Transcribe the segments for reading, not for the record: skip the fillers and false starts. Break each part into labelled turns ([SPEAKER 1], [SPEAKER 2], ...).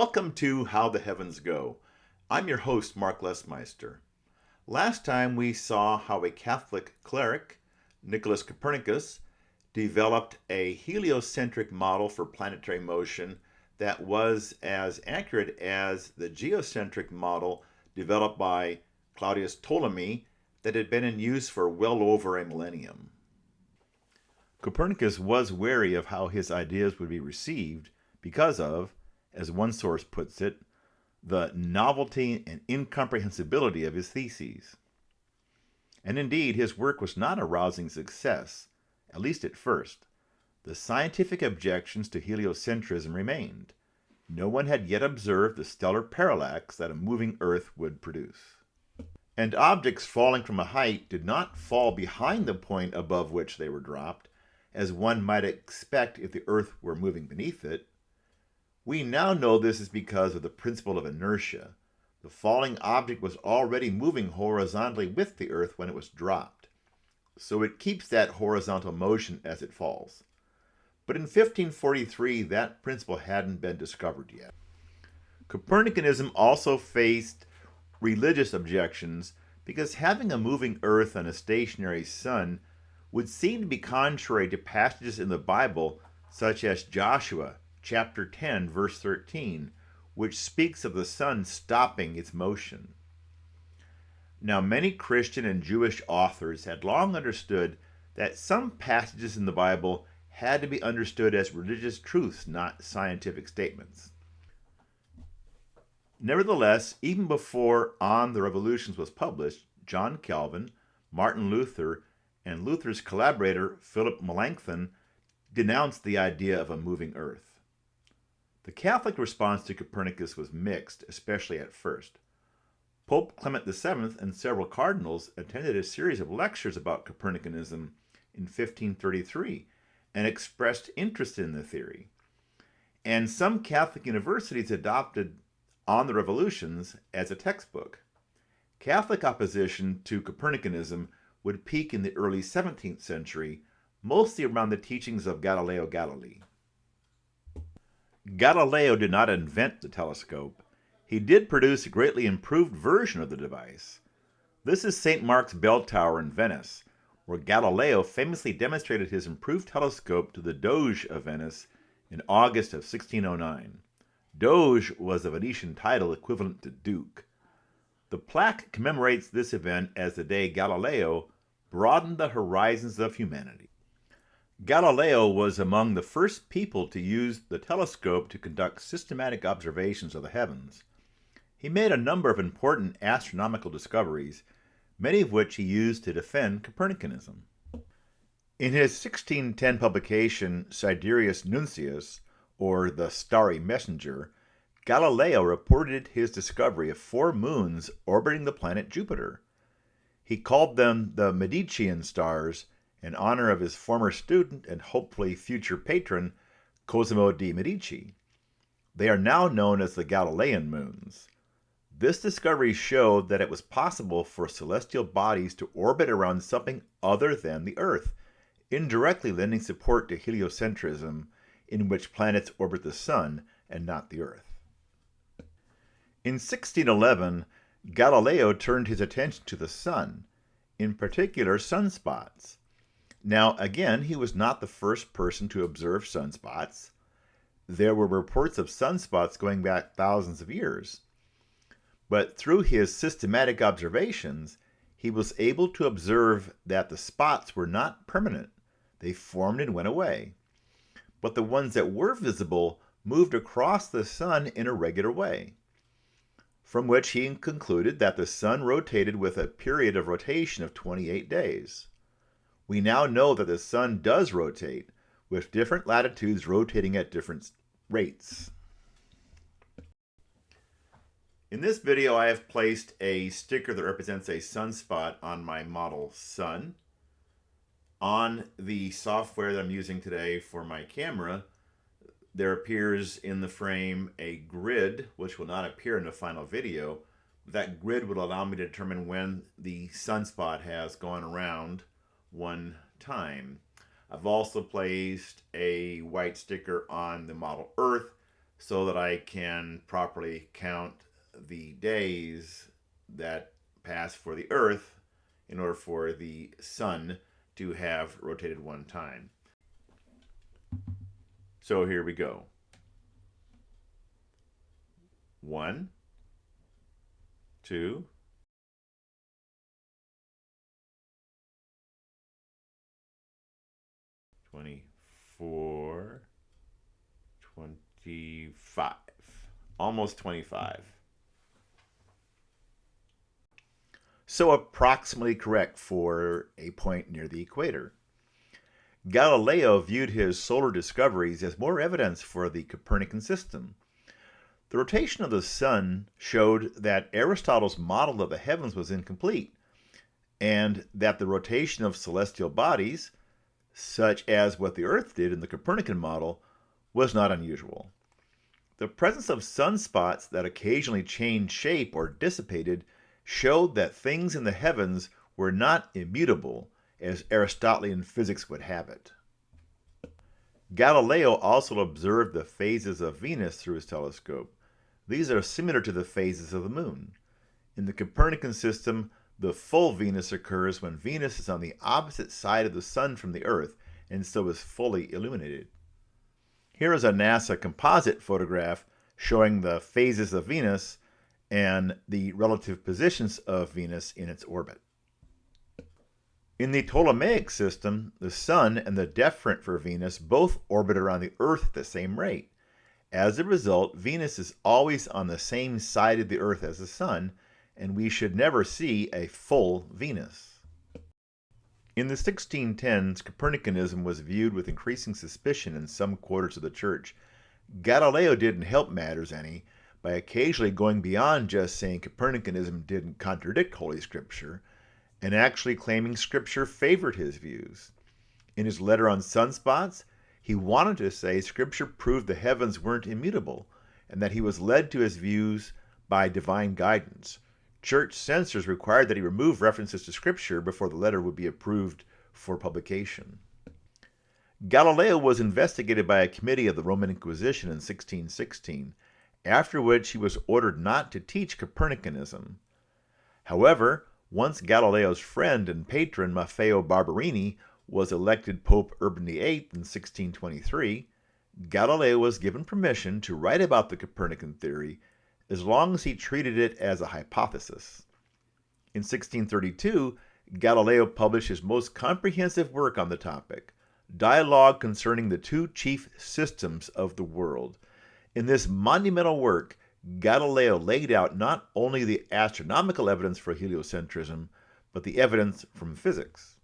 [SPEAKER 1] Welcome to How the Heavens Go. I'm your host, Mark Lesmeister. Last time we saw how a Catholic cleric, Nicholas Copernicus, developed a heliocentric model for planetary motion that was as accurate as the geocentric model developed by Claudius Ptolemy that had been in use for well over a millennium. Copernicus was wary of how his ideas would be received because of, as one source puts it, the novelty and incomprehensibility of his theses. And indeed, his work was not a rousing success, at least at first. The scientific objections to heliocentrism remained. No one had yet observed the stellar parallax that a moving Earth would produce. And objects falling from a height did not fall behind the point above which they were dropped, as one might expect if the Earth were moving beneath it. We now know this is because of the principle of inertia. The falling object was already moving horizontally with the Earth when it was dropped, so it keeps that horizontal motion as it falls. But in 1543, that principle hadn't been discovered yet. Copernicanism also faced religious objections because having a moving Earth and a stationary sun would seem to be contrary to passages in the Bible such as Joshua chapter 10, verse 13, which speaks of the sun stopping its motion. Now, many Christian and Jewish authors had long understood that some passages in the Bible had to be understood as religious truths, not scientific statements. Nevertheless, even before On the Revolutions was published, John Calvin, Martin Luther, and Luther's collaborator Philip Melanchthon denounced the idea of a moving Earth. The Catholic response to Copernicus was mixed, especially at first. Pope Clement VII and several cardinals attended a series of lectures about Copernicanism in 1533 and expressed interest in the theory. And some Catholic universities adopted On the Revolutions as a textbook. Catholic opposition to Copernicanism would peak in the early 17th century, mostly around the teachings of Galileo Galilei. Galileo did not invent the telescope. He did produce a greatly improved version of the device. This is St. Mark's Bell Tower in Venice, where Galileo famously demonstrated his improved telescope to the Doge of Venice in August of 1609. Doge was a Venetian title equivalent to Duke. The plaque commemorates this event as the day Galileo broadened the horizons of humanity. Galileo was among the first people to use the telescope to conduct systematic observations of the heavens. He made a number of important astronomical discoveries, many of which he used to defend Copernicanism. In his 1610 publication Sidereus Nuncius, or the Starry Messenger, Galileo reported his discovery of 4 moons orbiting the planet Jupiter. He called them the Medicean stars, in honor of his former student and hopefully future patron, Cosimo de' Medici. They are now known as the Galilean moons. This discovery showed that it was possible for celestial bodies to orbit around something other than the Earth, indirectly lending support to heliocentrism, in which planets orbit the Sun and not the Earth. In 1611, Galileo turned his attention to the Sun, in particular sunspots. Now, again, he was not the first person to observe sunspots. There were reports of sunspots going back thousands of years. But through his systematic observations, he was able to observe that the spots were not permanent. They formed and went away. But the ones that were visible moved across the sun in a regular way, from which he concluded that the sun rotated with a period of rotation of 28 days. We now know that the sun does rotate, with different latitudes rotating at different rates. In this video, I have placed a sticker that represents a sunspot on my model Sun. On the software that I'm using today for my camera, there appears in the frame a grid, which will not appear in the final video. That grid will allow me to determine when the sunspot has gone around one time. I've also placed a white sticker on the model Earth so that I can properly count the days that pass for the Earth in order for the Sun to have rotated one time. So here we go. 1, 2, 24, 25. Almost 25. So approximately correct for a point near the equator. Galileo viewed his solar discoveries as more evidence for the Copernican system. The rotation of the sun showed that Aristotle's model of the heavens was incomplete, and that the rotation of celestial bodies, such as what the Earth did in the Copernican model, was not unusual. The presence of sunspots that occasionally changed shape or dissipated showed that things in the heavens were not immutable, as Aristotelian physics would have it. Galileo also observed the phases of Venus through his telescope. These are similar to the phases of the moon. In the Copernican system, the full Venus occurs when Venus is on the opposite side of the sun from the Earth and so is fully illuminated. Here is a NASA composite photograph showing the phases of Venus and the relative positions of Venus in its orbit. In the Ptolemaic system, the Sun and the deferent for Venus both orbit around the Earth at the same rate. As a result, Venus is always on the same side of the Earth as the Sun, and we should never see a full Venus. In the 1610s, Copernicanism was viewed with increasing suspicion in some quarters of the Church. Galileo didn't help matters any by occasionally going beyond just saying Copernicanism didn't contradict Holy Scripture, and actually claiming Scripture favored his views. In his letter on sunspots, he wanted to say Scripture proved the heavens weren't immutable, and that he was led to his views by divine guidance. Church censors required that he remove references to Scripture before the letter would be approved for publication. Galileo was investigated by a committee of the Roman Inquisition in 1616, after which he was ordered not to teach Copernicanism. However, once Galileo's friend and patron Maffeo Barberini was elected Pope Urban VIII in 1623, Galileo was given permission to write about the Copernican theory as long as he treated it as a hypothesis. In 1632, Galileo published his most comprehensive work on the topic, Dialogue Concerning the Two Chief Systems of the World. In this monumental work, Galileo laid out not only the astronomical evidence for heliocentrism, but the evidence from physics.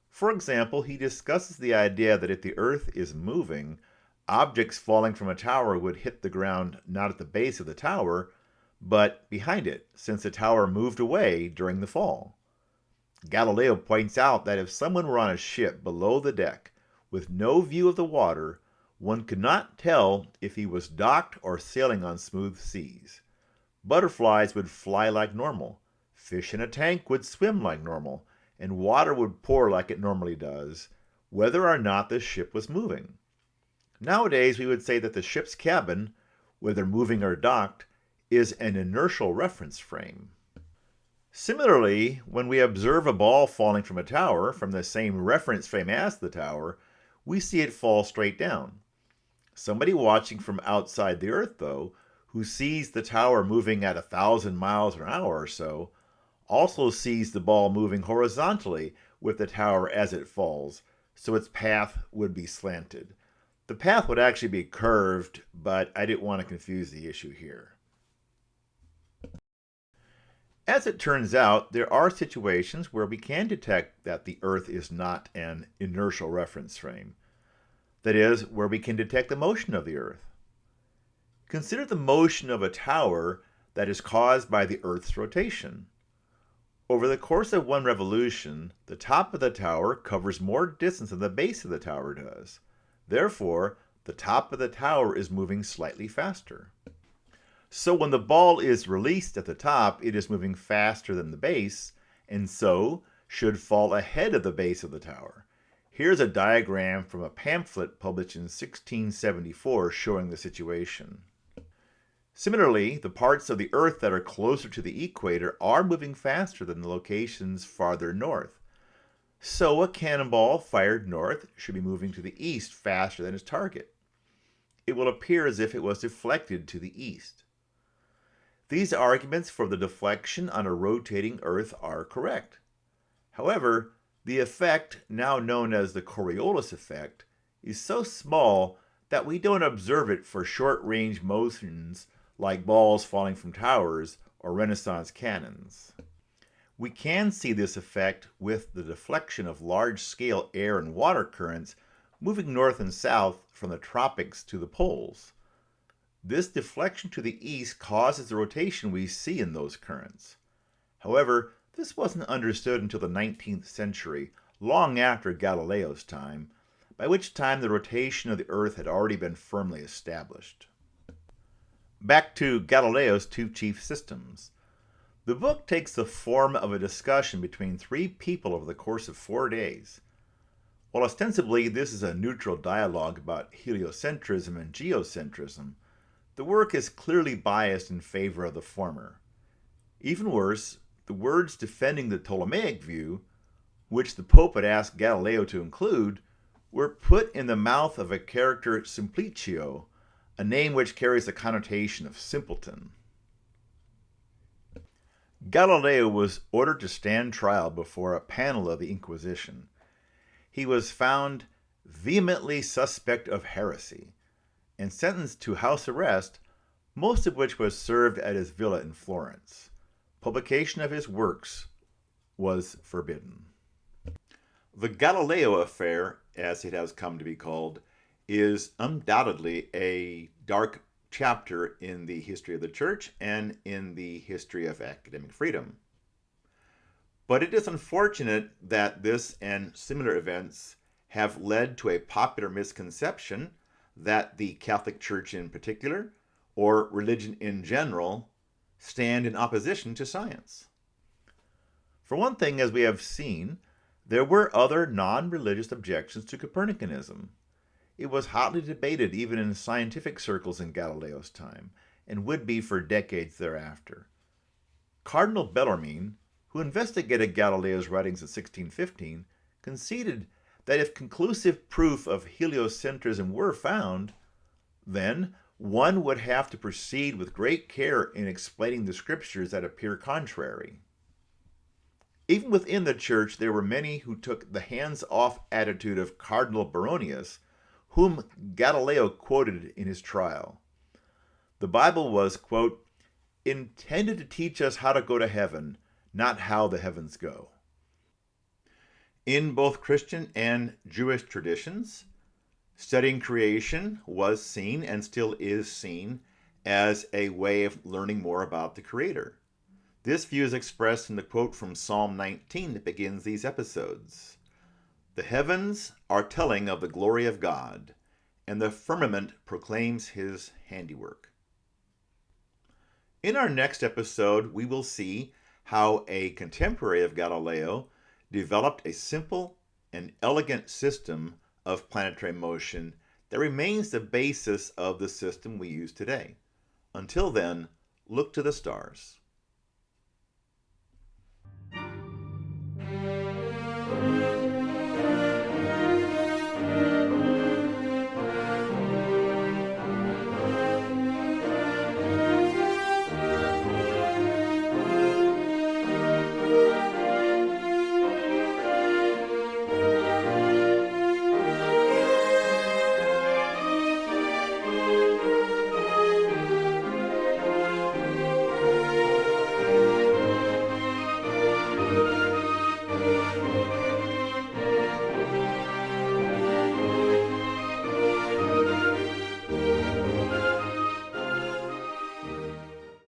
[SPEAKER 1] For example, he discusses the idea that if the Earth is moving, objects falling from a tower would hit the ground not at the base of the tower, but behind it, since the tower moved away during the fall. Galileo points out that if someone were on a ship below the deck with no view of the water, one could not tell if he was docked or sailing on smooth seas. Butterflies would fly like normal, fish in a tank would swim like normal, and water would pour like it normally does, whether or not the ship was moving. Nowadays, we would say that the ship's cabin, whether moving or docked, is an inertial reference frame. Similarly, when we observe a ball falling from a tower from the same reference frame as the tower, we see it fall straight down. Somebody watching from outside the Earth, though, who sees the tower moving at 1,000 miles an hour or so, also sees the ball moving horizontally with the tower as it falls, so its path would be slanted. The path would actually be curved, but I didn't want to confuse the issue here. As it turns out, there are situations where we can detect that the Earth is not an inertial reference frame. That is, where we can detect the motion of the Earth. Consider the motion of a tower that is caused by the Earth's rotation. Over the course of one revolution, the top of the tower covers more distance than the base of the tower does. Therefore, the top of the tower is moving slightly faster. So when the ball is released at the top, it is moving faster than the base, and so should fall ahead of the base of the tower. Here's a diagram from a pamphlet published in 1674 showing the situation. Similarly, the parts of the Earth that are closer to the equator are moving faster than the locations farther north. So a cannonball fired north should be moving to the east faster than its target. It will appear as if it was deflected to the east. These arguments for the deflection on a rotating Earth are correct. However, the effect, now known as the Coriolis effect, is so small that we don't observe it for short-range motions like balls falling from towers or Renaissance cannons. We can see this effect with the deflection of large-scale air and water currents moving north and south from the tropics to the poles. This deflection to the east causes the rotation we see in those currents. However, this wasn't understood until the 19th century, long after Galileo's time, by which time the rotation of the Earth had already been firmly established. Back to Galileo's two chief systems. The book takes the form of a discussion between three people over the course of 4 days. While ostensibly this is a neutral dialogue about heliocentrism and geocentrism, the work is clearly biased in favor of the former. Even worse, the words defending the Ptolemaic view, which the Pope had asked Galileo to include, were put in the mouth of a character Simplicio, a name which carries the connotation of simpleton. Galileo was ordered to stand trial before a panel of the Inquisition. He was found vehemently suspect of heresy and sentenced to house arrest, most of which was served at his villa in Florence. Publication of his works was forbidden. The Galileo affair, as it has come to be called, is undoubtedly a dark chapter in the history of the Church and in the history of academic freedom. But it is unfortunate that this and similar events have led to a popular misconception that the Catholic Church in particular, or religion in general, stand in opposition to science. For one thing, as we have seen, there were other non-religious objections to Copernicanism. It was hotly debated even in scientific circles in Galileo's time, and would be for decades thereafter. Cardinal Bellarmine, who investigated Galileo's writings in 1615, conceded that if conclusive proof of heliocentrism were found, then one would have to proceed with great care in explaining the scriptures that appear contrary. Even within the Church, there were many who took the hands-off attitude of Cardinal Baronius, whom Galileo quoted in his trial. The Bible was, quote, intended to teach us how to go to heaven, not how the heavens go. In both Christian and Jewish traditions, studying creation was seen, and still is seen, as a way of learning more about the Creator. This view is expressed in the quote from Psalm 19 that begins these episodes. The heavens are telling of the glory of God, and the firmament proclaims his handiwork. In our next episode, we will see how a contemporary of Galileo developed a simple and elegant system of planetary motion that remains the basis of the system we use today. Until then, look to the stars.